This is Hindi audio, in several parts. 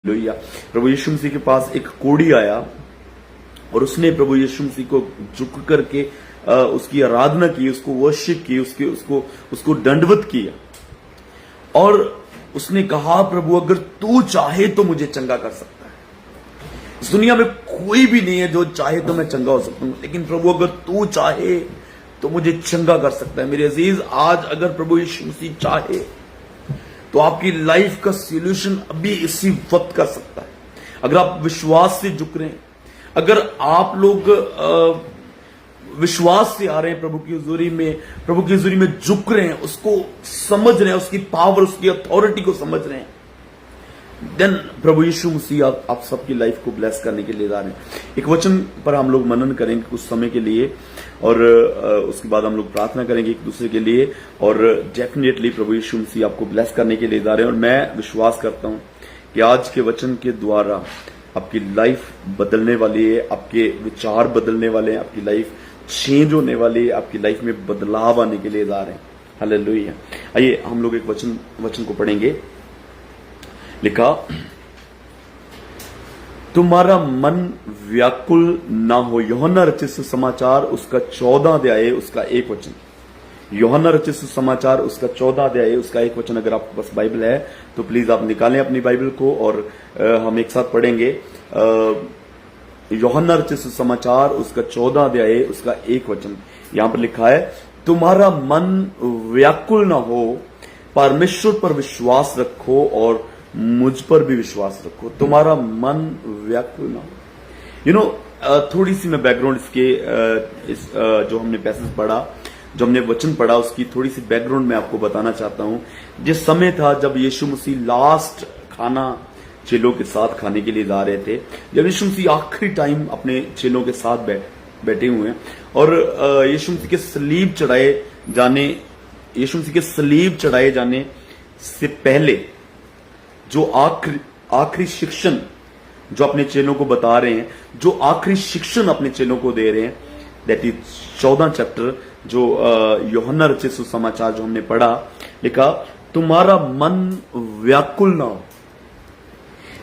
लोहिया। प्रभु यीशु मसीह के पास एक कोढ़ी आया और उसने प्रभु यीशु मसीह को झुक करके उसकी आराधना की, उसको वर्शिप की, उसको दंडवत किया और उसने कहा, प्रभु अगर तू चाहे तो मुझे चंगा कर सकता है। इस दुनिया में कोई भी नहीं है जो चाहे तो मैं चंगा हो सकता हूं, लेकिन प्रभु अगर तू चाहे तो मुझे चंगा कर सकता है। मेरे अजीज, आज अगर प्रभु यीशु मसीह चाहे तो आपकी लाइफ का सॉल्यूशन अभी इसी वक्त कर सकता है। अगर आप विश्वास से झुक रहे हैं, अगर आप लोग विश्वास से आ रहे हैं प्रभु की हुजूरी में झुक रहे हैं, उसको समझ रहे हैं, उसकी पावर, उसकी अथॉरिटी को समझ रहे हैं, देन प्रभु यीशु मसीह आप सबकी लाइफ को ब्लेस करने के लिए जा रहे हैं। एक वचन पर हम लोग मनन करेंगे कुछ समय के लिए और उसके बाद हम लोग प्रार्थना करेंगे एक दूसरे के लिए और डेफिनेटली प्रभु यीशु मसीह आपको ब्लेस करने के लिए जा रहे हैं। और मैं विश्वास करता हूं कि आज के वचन के द्वारा आपकी लाइफ बदलने वाली है, आपके विचार बदलने वाले हैं, आपकी लाइफ चेंज होने वाली है, आपकी लाइफ में बदलाव आने के लिए जा रहे हैं। हालेलुया। आइए हम लोग एक वचन को पढ़ेंगे। लिखा, तुम्हारा मन व्याकुल ना हो। यूहन्ना रचित सुसमाचार उसका 14 अध्याय उसका 1 वचन। यूहन्ना रचित सुसमाचार उसका 14 अध्याय उसका 1 वचन। अगर आपके पास बाइबल है तो प्लीज आप निकालें अपनी बाइबल को और हम एक साथ पढ़ेंगे। यूहन्ना रचित सुसमाचार उसका 14 अध्याय उसका 1 वचन। यहां पर लिखा है, तुम्हारा मन व्याकुल ना हो, परमेश्वर पर विश्वास रखो और मुझ पर भी विश्वास रखो। तुम्हारा मन व्याकुल ना हो। थोड़ी सी मैं बैकग्राउंड इसके जो हमने पैसेज पढ़ा, जो हमने वचन पढ़ा, उसकी थोड़ी सी बैकग्राउंड मैं आपको बताना चाहता हूं। जिस समय था जब यीशु मसीह लास्ट खाना चेलों के साथ खाने के लिए जा रहे थे, जब यीशु मसीह आखिरी टाइम अपने चेलों के साथ बैठे हुए हैं और यीशु मसीह के सलीब चढ़ाए जाने से पहले जो आखिरी शिक्षण जो अपने चेलों को बता रहे हैं, जो आखिरी शिक्षण अपने चेलों को दे रहे हैं, दैट इज 14 चैप्टर जो यूहन्ना रचित सुसमाचार जो हमने पढ़ा। लिखा, तुम्हारा मन व्याकुल ना हो,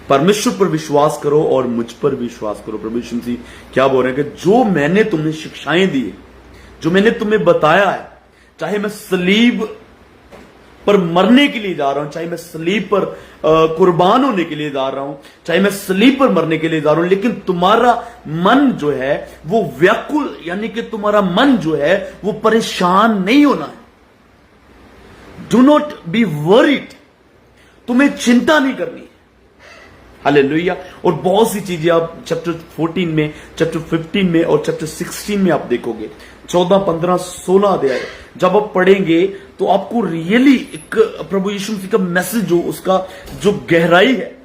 परमेश्वर पर विश्वास करो और मुझ पर भी विश्वास करो। प्रभु यीशु मसीह क्या बोल रहे हैं कि जो मैंने तुम्हें शिक्षाएं दी है, जो मैंने तुम्हें बताया है, चाहे मैं सलीब पर मरने के लिए जा रहा हूं, चाहे मैं सलीब पर कुर्बान होने के लिए जा रहा हूं, चाहे मैं सलीब पर मरने के लिए जा रहा हूं, लेकिन तुम्हारा मन जो है वो व्याकुल, यानी कि तुम्हारा मन जो है वो परेशान नहीं होना है। डू नॉट बी वरीड, तुम्हें चिंता नहीं करनी है। हालेलुया। और बहुत सी चीजें आप चैप्टर 14 में, चैप्टर 15 में और चैप्टर 16 में आप देखोगे। 14, 15, 16 अध्याय जब आप पढ़ेंगे तो आपको रियली एक प्रभु यीशु मसीह का मैसेज जो उसका जो गहराई है,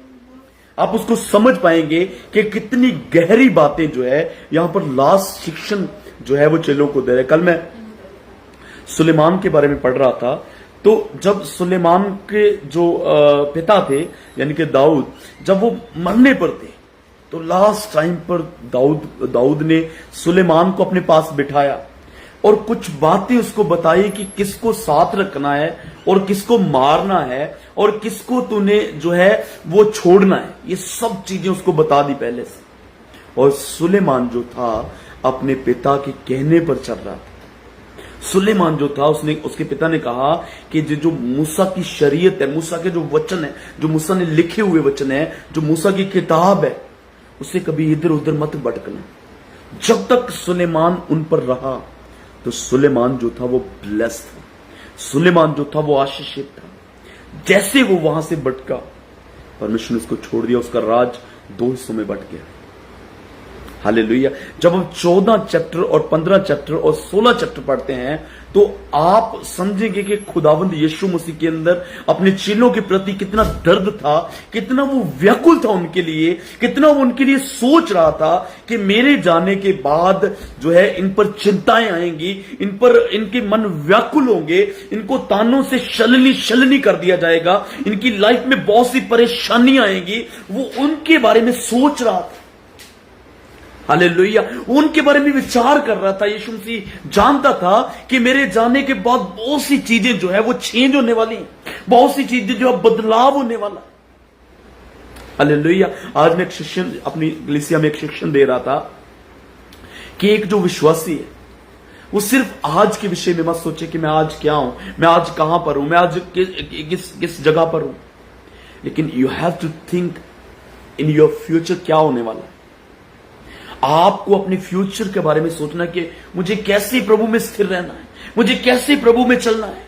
आप उसको समझ पाएंगे कि कितनी गहरी बातें जो है यहां पर लास्ट शिक्षण जो है वो चेलों को दे रहे। कल मैं सुलेमान के बारे में पढ़ रहा था, तो जब सुलेमान के जो पिता थे यानी कि दाऊद, जब वो मरने पर थे तो लास्ट टाइम पर दाऊद ने सुलेमान को अपने पास बिठाया और कुछ बातें उसको बताई कि किसको साथ रखना है और किसको मारना है और किसको तूने जो है वो छोड़ना है। ये सब चीजें उसको बता दी पहले से। और सुलेमान जो था अपने पिता के कहने पर चल रहा था। सुलेमान जो था उसके पिता ने कहा कि जो मूसा की शरीयत है, मूसा के जो वचन है, जो मूसा ने लिखे हुए वचन है, जो मूसा की किताब है, उसे कभी इधर उधर मत भटकना। जब तक सुलेमान उन पर रहा तो सुलेमान जो था वो ब्लेस्ड था, सुलेमान जो था वो आशीषित था। जैसे वो वहां से भटका, परमेश्वर ने उसको छोड़ दिया, उसका राज 2 हिस्सों में बट गया। हालेलुया। जब हम 14 चैप्टर और 15 चैप्टर और 16 चैप्टर पढ़ते हैं तो आप समझेंगे कि खुदावंद यीशु मसीह के अंदर अपने चेलों के प्रति कितना दर्द था, कितना वो व्याकुल था उनके लिए, कितना वो उनके लिए सोच रहा था कि मेरे जाने के बाद जो है इन पर चिंताएं आएंगी, इन पर इनके मन व्याकुल होंगे, इनको तानों से शलनी कर दिया जाएगा, इनकी लाइफ में बहुत सी परेशानियां आएंगी। वो उनके बारे में सोच रहा था। हालेलुया। उनके बारे में विचार कर रहा था। यीशु मसीह जानता था कि मेरे जाने के बाद बहुत सी चीजें जो है वो चेंज होने वाली हैं, बहुत सी चीजें जो है बदलाव होने वाला है। हालेलुया। आज मैं एक शिक्षण अपनी कलीसिया में एक शिक्षण दे रहा था कि एक जो विश्वासी है वो सिर्फ आज के विषय में मत सोचे कि मैं आज क्या हूं, मैं आज कहां पर हूं, मैं आज किस जगह पर हूं, लेकिन you have to think in your future क्या होने वाला है। आपको अपने फ्यूचर के बारे में सोचना कि मुझे कैसे प्रभु में स्थिर रहना है, मुझे कैसे प्रभु में चलना है।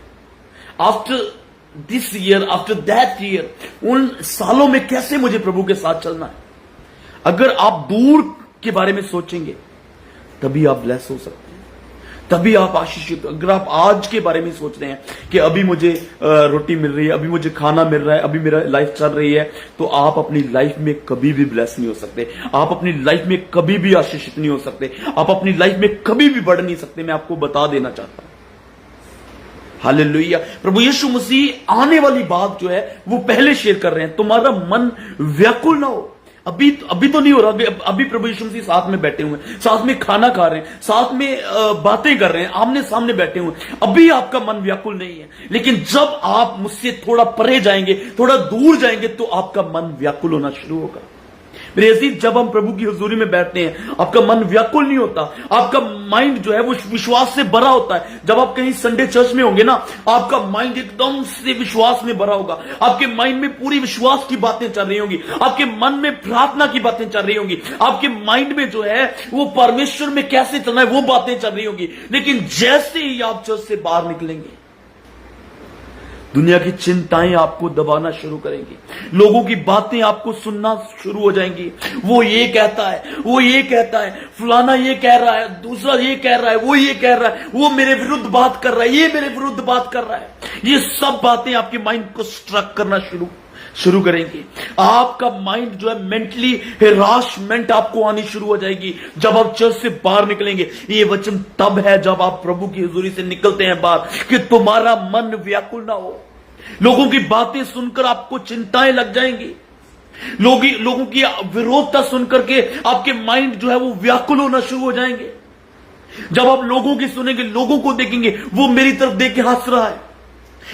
After this year, after that year, उन सालों में कैसे मुझे प्रभु के साथ चलना है। अगर आप दूर के बारे में सोचेंगे तभी आप ब्लेस हो सकते हैं, तभी आप आशीषित। अगर आप आज के बारे में सोच रहे हैं कि अभी मुझे रोटी मिल रही है, अभी मुझे खाना मिल रहा है, अभी मेरा लाइफ चल रही है, तो आप अपनी लाइफ में कभी भी ब्लेस नहीं हो सकते, आप अपनी लाइफ में कभी भी आशीषित नहीं हो सकते, आप अपनी लाइफ में कभी भी बढ़ नहीं सकते। मैं आपको बता देना चाहता हूं। हालेलुया। प्रभु यीशु मसीह आने वाली बात जो है वो पहले शेयर कर रहे हैं, तुम्हारा मन व्याकुल ना हो। अभी तो नहीं हो रहा, अभी प्रभु यीशु मसीह साथ में बैठे हुए हैं, साथ में खाना खा रहे हैं, साथ में बातें कर रहे हैं, आमने सामने बैठे हुए हैं। अभी आपका मन व्याकुल नहीं है, लेकिन जब आप मुझसे थोड़ा परे जाएंगे, थोड़ा दूर जाएंगे, तो आपका मन व्याकुल होना शुरू होगा। मेरे अजीज, जब हम प्रभु की हुजूरी में बैठते हैं आपका मन व्याकुल नहीं होता, आपका माइंड जो है वो विश्वास से भरा होता है। जब आप कहीं संडे चर्च में होंगे ना, आपका माइंड एकदम से विश्वास में भरा होगा, आपके माइंड में पूरी विश्वास की बातें चल रही होंगी, आपके मन में प्रार्थना की बातें चल रही होंगी, आपके माइंड में जो है वो परमेश्वर में कैसे चलना है वो बातें चल रही होंगी। लेकिन जैसे ही आप चर्च से बाहर निकलेंगे, दुनिया की चिंताएं आपको दबाना शुरू करेंगी, लोगों की बातें आपको सुनना शुरू हो जाएंगी। वो ये कहता है, वो ये कहता है, फलाना ये कह रहा है, दूसरा ये कह रहा है, वो ये कह रहा है, वो मेरे विरुद्ध बात कर रहा है, ये मेरे विरुद्ध बात कर रहा है। ये सब बातें आपके माइंड को स्ट्रक करना शुरू करेंगी। आपका माइंड जो है मेंटली हिरासमेंट आपको आनी शुरू हो जाएगी जब आप चर्च से बाहर निकलेंगे। ये वचन तब है जब आप प्रभु की हुजूरी से निकलते हैं बाहर, कि तुम्हारा मन व्याकुल ना हो। लोगों की बातें सुनकर आपको चिंताएं लग जाएंगी, लोगों की विरोधता सुनकर के आपके माइंड जो है वो व्याकुल होना शुरू हो जाएंगे। जब आप लोगों की सुनेंगे, लोगों को देखेंगे, वो मेरी तरफ देख के हंस रहा है,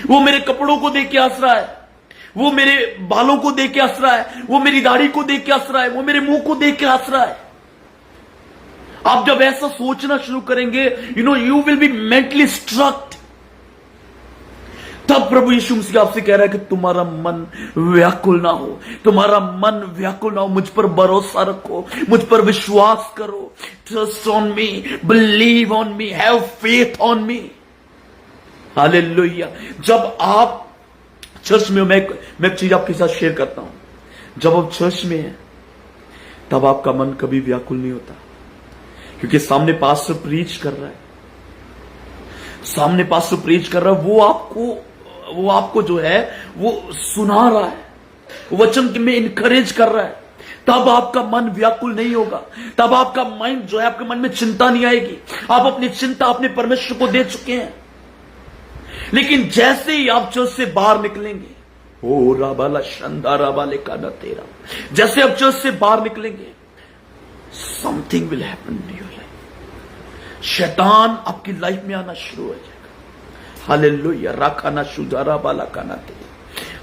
वो मेरे कपड़ों को देख के हंस रहा है, वो मेरे बालों को देख के हंस रहा है, वो मेरी दाढ़ी को देख के हंस रहा है, वो मेरे मुंह को देख के हंस रहा है। आप जब ऐसा सोचना शुरू करेंगे, यू विल बी मेंटली स्ट्रक्ड। तब प्रभु यीशु मसीह आपसे कह रहा है कि तुम्हारा मन व्याकुल ना हो, तुम्हारा मन व्याकुल ना हो। मुझ पर भरोसा रखो, मुझ पर विश्वास करो। Trust on me, believe on me, have faith on me. Hallelujah. जब आप चर्च में, मैं एक चीज आपके साथ शेयर करता हूं। जब आप चर्च में हैं तब आपका मन कभी व्याकुल नहीं होता, क्योंकि सामने पास्टर प्रीच कर रहा है, सामने पास्टर प्रीच कर रहा है, वो आपको जो है वो सुना रहा है, वचन में इनकरेज कर रहा है। तब आपका मन व्याकुल नहीं होगा, तब आपका माइंड जो है, आपके मन में चिंता नहीं आएगी। आप अपनी चिंता अपने परमेश्वर को दे चुके हैं। लेकिन जैसे ही आप चर्च से बाहर निकलेंगे, ओ राबाला शंदारा वाले का न तेरा, जैसे आप चर्च से बाहर निकलेंगे, something will happen in your life. शैतान आपकी लाइफ में आना शुरू हो जाएगा। हालेलुया। राखाना शुजारा बाला का न तेरा।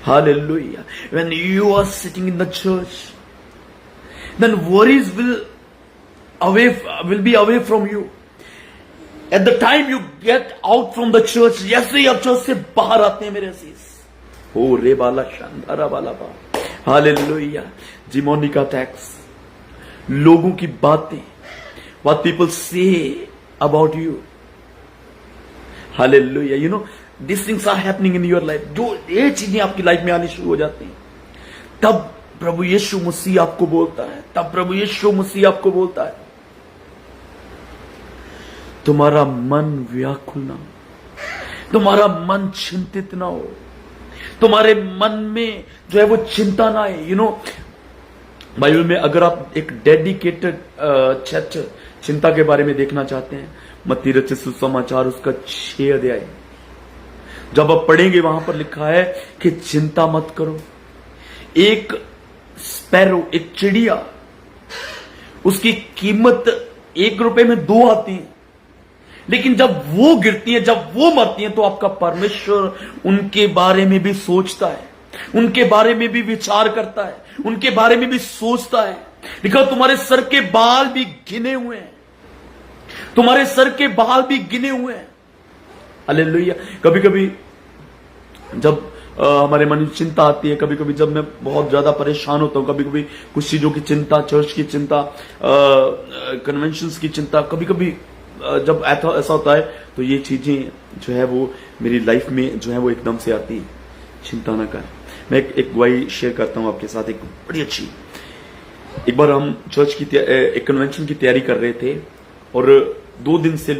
Hallelujah. When you are sitting in the church, then worries will be away from you. At the time you get out from the church, जैसे ही आप चर्च से बाहर आते हैं मेरे अजीज, ओ रे बाला शानदारा बाला बा, हालेलुया। जिमोनिका टैक्स, लोगों की बातें, what people say about you, hallelujah. You know, these things are happening in your life. जो ये चीजें आपकी लाइफ में आनी शुरू हो जाती हैं, तब प्रभु यीशु मसीह आपको बोलता है, तब प्रभु यीशु मसीह आपको बोलता है, तुम्हारा मन व्याकुल ना हो, तुम्हारा मन चिंतित ना हो, तुम्हारे मन में जो है वो चिंता ना आए। बाइबल में अगर आप एक डेडिकेटेड चैप्टर चिंता के बारे में देखना चाहते हैं, मत्ती रचित सुसमाचार उसका 6 अध्याय, जब आप पढ़ेंगे वहां पर लिखा है कि चिंता मत करो। एक स्पैरो, एक चिड़िया, उसकी कीमत 1 रुपए में 2 आती है, लेकिन जब वो गिरती है, जब वो मरती है, तो आपका परमेश्वर उनके बारे में भी सोचता है, उनके बारे में भी विचार करता है, उनके बारे में भी सोचता है। लिखा तुम्हारे सर के बाल भी गिने हुए हैं, तुम्हारे सर के बाल भी गिने हुए हैं। हालेलुया। कभी कभी जब हमारे मन में चिंता आती है, कभी कभी जब मैं बहुत ज्यादा परेशान होता हूं, कभी कभी कुछ चीजों की चिंता, चर्च की चिंता, कन्वेंशंस की चिंता, कभी कभी जब ऐसा होता है तो ये चीजें जो है वो मेरी लाइफ में जो है वो एकदम से आती है। चिंता ना कर। मैं एक गवाही शेयर करता हूं आपके साथ, एक बड़ी अच्छी। एक बार हम चर्च की एक कन्वेंशन की तैयारी कर रहे थे और 2 दिन से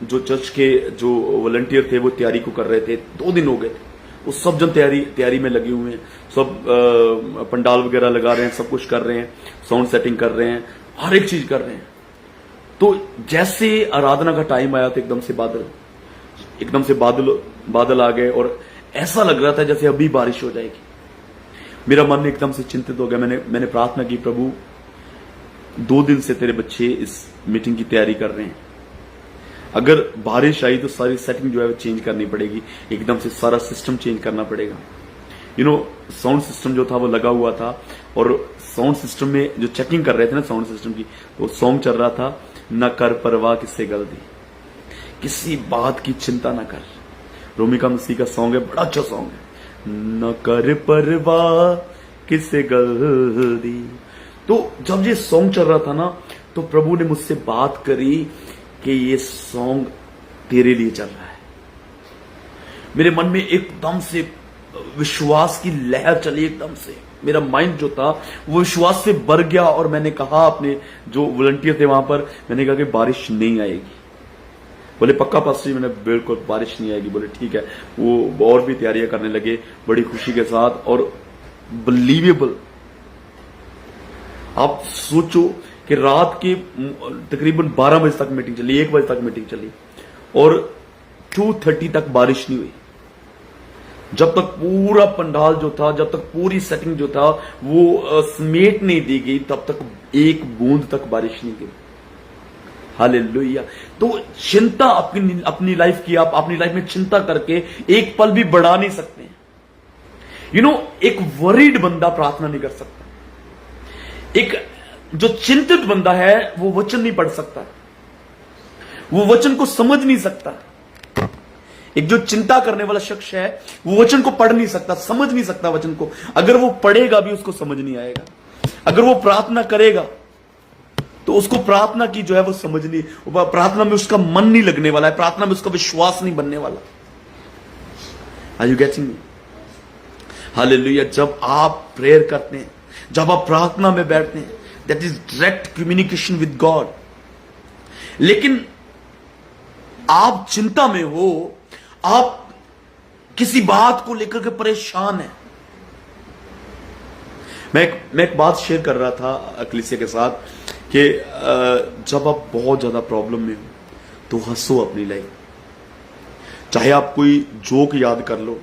जो चर्च के जो वॉलंटियर थे वो तैयारी को कर रहे थे। 2 दिन हो गए थे, वो सब जन तैयारी में लगे हुए हैं, सब पंडाल वगैरह लगा रहे हैं, सब कुछ कर रहे हैं, साउंड सेटिंग कर रहे हैं, हर एक चीज कर रहे हैं। तो जैसे आराधना का टाइम आया तो एकदम से बादल आ गए और ऐसा लग रहा था जैसे अभी बारिश हो जाएगी। मेरा मन एकदम से चिंतित हो गया। मैंने प्रार्थना की, प्रभु 2 दिन से तेरे बच्चे इस मीटिंग की तैयारी कर रहे हैं, अगर बारिश आई तो सारी सेटिंग जो है वो चेंज करनी पड़ेगी, एकदम से सारा सिस्टम चेंज करना पड़ेगा। साउंड सिस्टम जो था वो लगा हुआ था और साउंड सिस्टम में जो चेकिंग कर रहे थे ना साउंड सिस्टम की, तो सॉन्ग चल रहा था, न कर परवाह किससे गलती, किसी बात की चिंता न कर। रोमिका मसीह का सॉन्ग है, बड़ा अच्छा सॉन्ग है, न कर परवाह किससे गलती। तो जब ये सॉन्ग चल रहा था ना तो प्रभु ने मुझसे बात करी कि ये सॉन्ग तेरे लिए चल रहा है। मेरे मन में एकदम से विश्वास की लहर चली, एकदम से मेरा माइंड जो था वो विश्वास से भर गया और मैंने कहा अपने जो वॉलंटियर थे वहां पर, मैंने कहा कि बारिश नहीं आएगी। बोले पक्का पास्टर जी? मैंने बिल्कुल बारिश नहीं आएगी। बोले ठीक है। वो और भी तैयारियां करने लगे बड़ी खुशी के साथ और बिलीवेबल। आप सोचो कि रात के तकरीबन 12 बजे तक मीटिंग चली, 1 बजे तक मीटिंग चली और 2:30 तक बारिश नहीं हुई। जब तक पूरा पंडाल जो था, जब तक पूरी सेटिंग जो था वो समेट नहीं दी गई, तब तक एक बूंद तक बारिश नहीं गिरी। हालेलुया। तो चिंता अपनी लाइफ की, आप अपनी लाइफ में चिंता करके एक पल भी बढ़ा नहीं सकते। एक वरीड बंदा प्रार्थना नहीं कर सकता। एक जो चिंतित बंदा है वो वचन नहीं पढ़ सकता, वो वचन को समझ नहीं सकता। एक जो चिंता करने वाला शख्स है वो वचन को पढ़ नहीं सकता, समझ नहीं सकता वचन को। अगर वो पढ़ेगा भी उसको समझ नहीं आएगा। अगर वो प्रार्थना करेगा तो उसको प्रार्थना की जो है वो समझ नहीं, प्रार्थना में उसका मन नहीं लगने वाला है, प्रार्थना में उसका विश्वास नहीं बनने वाला। Are you getting me? Hallelujah. जब आप प्रेयर करते हैं, जब आप प्रार्थना में बैठते हैं, that is direct communication with God. लेकिन आप चिंता में हो, आप किसी बात को लेकर के परेशान हैं। मैं एक बात शेयर कर रहा था अकलीसिया के साथ कि जब आप बहुत ज्यादा प्रॉब्लम में हो तो हंसो अपनी लाइफ। चाहे आप कोई जोक याद कर लो,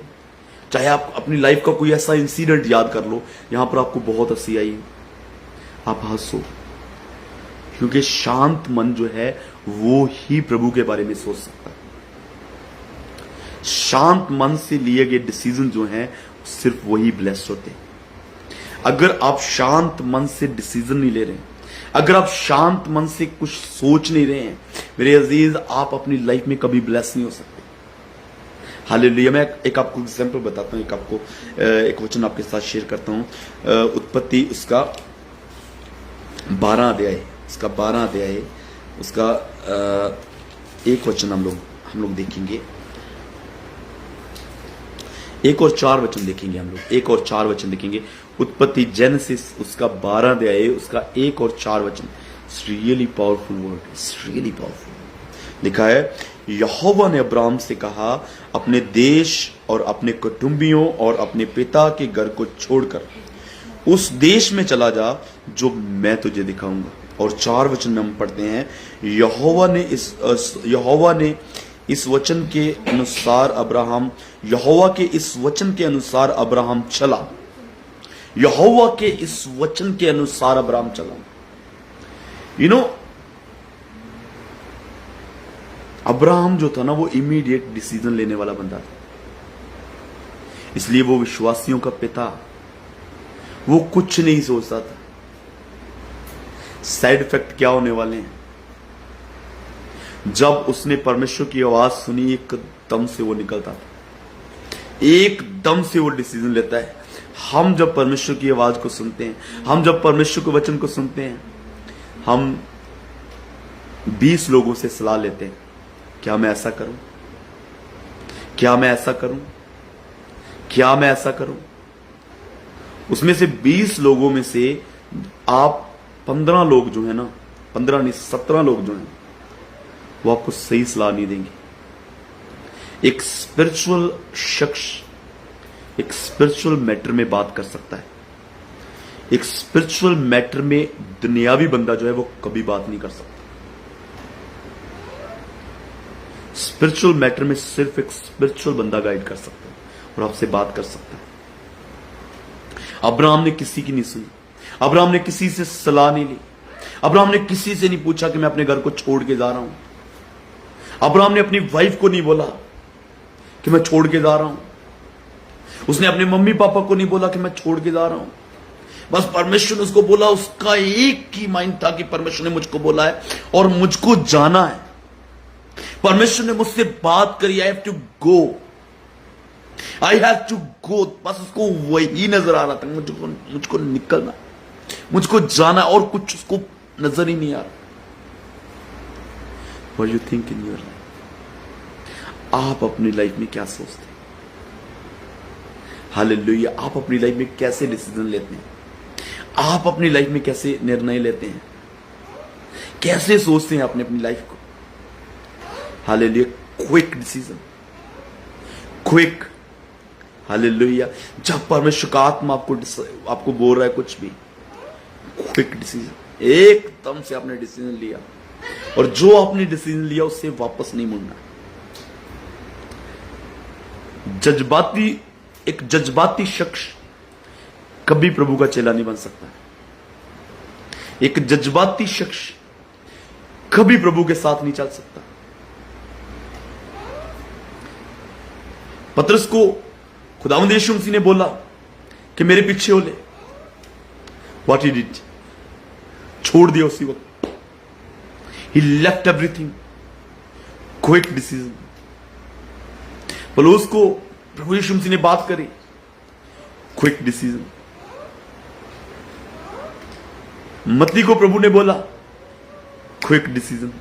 चाहे आप अपनी लाइफ का कोई ऐसा इंसिडेंट याद कर लो यहां पर आपको बहुत हंसी आई, आप हंसो, क्योंकि शांत मन जो है वो ही प्रभु के बारे में सोच सकता है। शांत मन से लिए गए डिसीजन जो हैं सिर्फ वही ब्लेस्ड होते हैं। अगर आप शांत मन से डिसीजन नहीं ले रहे हैं, अगर आप शांत मन से कुछ सोच नहीं रहे हैं, मेरे अजीज, आप अपनी लाइफ में कभी ब्लेस नहीं हो सकते। हालेलुया। मैं एक आपको एग्जांपल बताता हूं, एक वचन आपके साथ शेयर करता हूं। उत्पत्ति उसका 12 अध्याय, उसका 1 वचन हम लोग देखेंगे, 1 और 4 वचन देखेंगे हम लोग, 1 और 4 वचन देखेंगे। उत्पत्ति जेनेसिस उसका 12 अध्याय, उसका 1 और 4 वचन। It's really powerful word, it's really powerful. लिखा है, यहोवा ने अब्राहम से कहा, अपने देश और अपने कुटुंबियों और अपने पिता के घर को छोड़कर उस देश में चला जा जो मैं तुझे दिखाऊंगा। और 4 वचन में हम पढ़ते हैं, यहोवा ने इस वचन के अनुसार अब्राहम चला। यहोवा के इस वचन के अनुसार अब्राहम चला। अब्राहम जो था ना वो इमीडिएट डिसीजन लेने वाला बंदा था, इसलिए वो विश्वासियों का पिता। वो कुछ नहीं सोचता था साइड इफेक्ट क्या होने वाले हैं। जब उसने परमेश्वर की आवाज सुनी, एकदम से वो निकलता था, एकदम से वो डिसीजन लेता है। हम जब परमेश्वर की आवाज को सुनते हैं, हम जब परमेश्वर के वचन को सुनते हैं, हम 20 लोगों से सलाह लेते हैं, क्या मैं ऐसा करूं, क्या मैं ऐसा करूं, क्या मैं ऐसा करूं। उसमें से 20 लोगों में से आप 15 लोग जो है ना, 15 नहीं 17 लोग जो हैं, वो आपको सही सलाह नहीं देंगे। एक स्पिरिचुअल शख्स एक स्पिरिचुअल मैटर में बात कर सकता है, एक स्पिरिचुअल मैटर में दुनियावी बंदा जो है वो कभी बात नहीं कर सकता। स्पिरिचुअल मैटर में सिर्फ एक स्पिरिचुअल बंदा गाइड कर सकता है और आपसे बात कर सकता है। अब्राहम ने किसी की नहीं सुनी, अब्राहम ने किसी से सलाह नहीं ली, अब्राहम ने किसी से नहीं पूछा कि मैं अपने घर को छोड़ के जा रहा हूं। अब्राहम ने अपनी वाइफ को नहीं बोला कि मैं छोड़ के जा रहा हूं। उसने अपने मम्मी पापा को नहीं बोला कि मैं छोड़ के जा रहा हूं। बस परमेश्वर ने उसको बोला, उसका एक ही माइंड था कि परमेश्वर ने मुझको बोला है और मुझको जाना है। परमेश्वर ने मुझसे बात करी, I have to go, I have to go. बस उसको वही नजर आ रहा था, मुझको निकलना, मुझको जाना, और कुछ उसको नजर ही नहीं आ रहा। What you think in your life? आप अपनी लाइफ में क्या सोचते हैं? हालेलुया। आप अपनी लाइफ में कैसे डिसीजन लेते हैं? आप अपनी लाइफ में कैसे निर्णय लेते हैं? कैसे सोचते हैं आपने अपनी लाइफ को? Hallelujah. Quick decision, quick. Hallelujah. जब परमेश्वर का आत्मा आपको बोल रहा है कुछ भी, क्विक डिसीजन, एकदम से आपने डिसीजन लिया, और जो आपने डिसीजन लिया उससे वापस नहीं मुड़ना। एक जज्बाती शख्स कभी प्रभु का चेला नहीं बन सकता। एक जज्बाती शख्स कभी प्रभु के साथ नहीं चल सकता। पतरस को खुदावंद यीशु मसीह ने बोला कि मेरे पीछे हो ले। व्हाट ही डिड, छोड़ दिया उसी वक्त। ही लेफ्ट एवरीथिंग, क्विक डिसीजन। पौलुस को प्रभु यीशु मसीह ने बात करी, क्विक डिसीजन। मत्ती को प्रभु ने बोला, क्विक डिसीजन।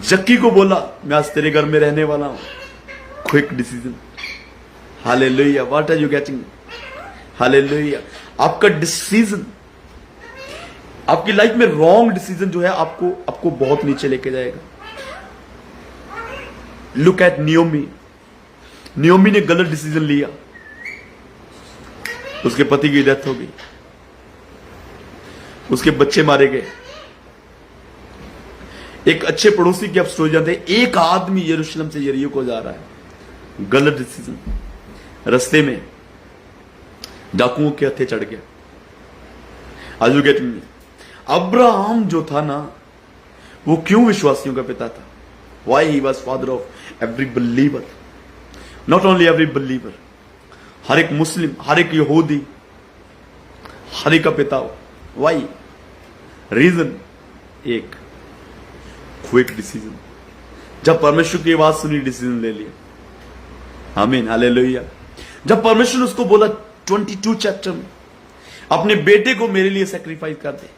जक्की को बोला मैं आज तेरे घर में रहने वाला हूं, quick decision. Hallelujah. What are you getting? Hallelujah. आपका डिसीजन, आपकी लाइफ में रॉन्ग डिसीजन जो है आपको बहुत नीचे लेके जाएगा। Look at Naomi. नियोमी ने गलत डिसीजन लिया, उसके पति की डेथ हो गई, उसके बच्चे मारे गए। एक अच्छे पड़ोसी की आप स्टोरी जानते हैं, एक आदमी यरूशलेम से यरीहो को जा रहा है, गलत डिसीजन। रास्ते में डाकुओं के हत्थे चढ़ गया। Are you getting me? Abraham जो था ना, वो क्यों विश्वासियों का पिता था? Why he was father of every believer, not only every believer, हर एक मुस्लिम, हर एक यहूदी, हर एक का पिता हो। वाई? रीजन एक, क्विक डिसीजन। जब परमेश्वर की आवाज सुनी, डिसीजन ले लिया। आमीन, हालेलुया। जब परमेश्वर ने उसको बोला 22 चैप्टर में, अपने बेटे को मेरे लिए सैक्रिफाइस कर दे।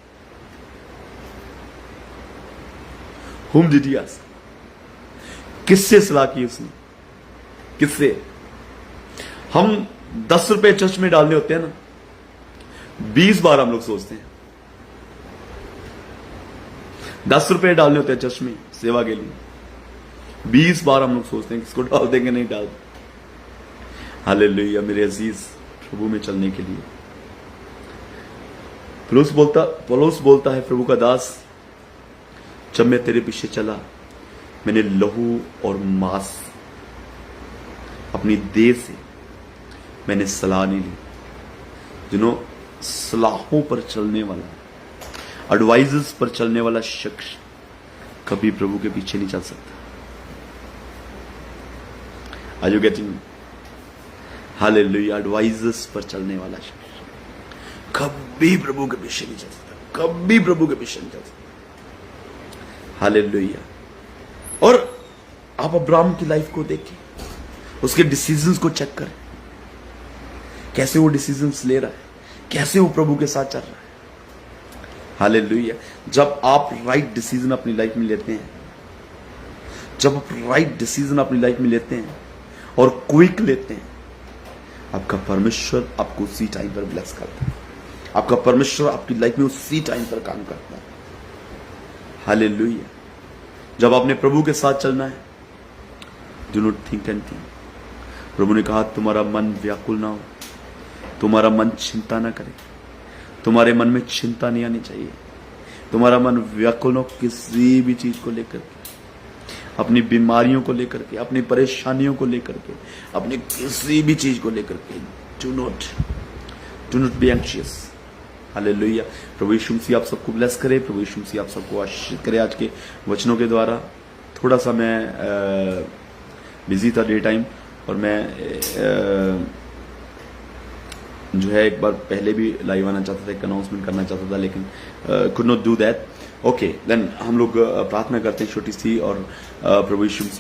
Whom did he ask? किससे सलाह की उसने? किससे? हम 10 रुपए चर्च में डालने होते हैं ना, 20 बार हम लोग सोचते हैं। 10 रुपए डालने होते हैं चर्च में सेवा के लिए, 20 बार हम लोग सोचते हैं किसको डाल देंगे, नहीं डाल। हालेलुया। मेरे अजीज, प्रभु में चलने के लिए पौलुस बोलता है, प्रभु का दास, जब मैं तेरे पीछे चला, मैंने लहू और मांस, अपनी देह से मैंने सलाह नहीं ली। जिन्हों सलाहों पर चलने वाला, एडवाइजर्स पर चलने वाला शख्स कभी प्रभु के पीछे नहीं चल सकता। Are you getting? Hallelujah. Advisers पर चलने वाला शख्स, कभी प्रभु के पीछे नहीं चल सकता, कभी प्रभु के पीछे नहीं चल सकता। हालेलुया। और आप अब्राहम की लाइफ को देखें, उसके डिसीजंस को चेक करें, कैसे वो डिसीजंस ले रहा है, कैसे वो प्रभु के साथ चल रहा है। हालेलुया। जब आप राइट डिसीजन अपनी लाइफ में लेते हैं, जब आप राइट डिसीजन अपनी लाइफ में लेते हैं और क्विक लेते हैं, आपका परमेश्वर आपको उसी टाइम पर ब्लेस करता है, आपका परमेश्वर आपकी लाइफ में उसी टाइम पर काम करता है। हालेलुया। जब आपने प्रभु के साथ चलना है, डू नॉट थिंक एनीथिंग। प्रभु ने कहा तुम्हारा मन व्याकुल ना हो, तुम्हारा मन चिंता ना करे, तुम्हारे मन में चिंता नहीं आनी चाहिए, तुम्हारा मन व्याकुल हो किसी भी चीज को लेकर के, अपनी बीमारियों को लेकर के, अपनी परेशानियों को लेकर के, अपनी किसी भी चीज को लेकर के। Do not be anxious. Hallelujah. प्रभु यीशु मसीह आप सबको ब्लेस करे, प्रभु यीशु मसीह आप सबको आशीषित करे आज के वचनों के द्वारा। थोड़ा सा मैं बिजी था डे टाइम, और मैं जो है एक बार पहले भी लाइव आना चाहता था, एक अनाउंसमेंट करना चाहता था, लेकिन could not do that. Okay then हम लोग प्रार्थना करते हैं छोटी सी, और प्रभु यीशु मसीह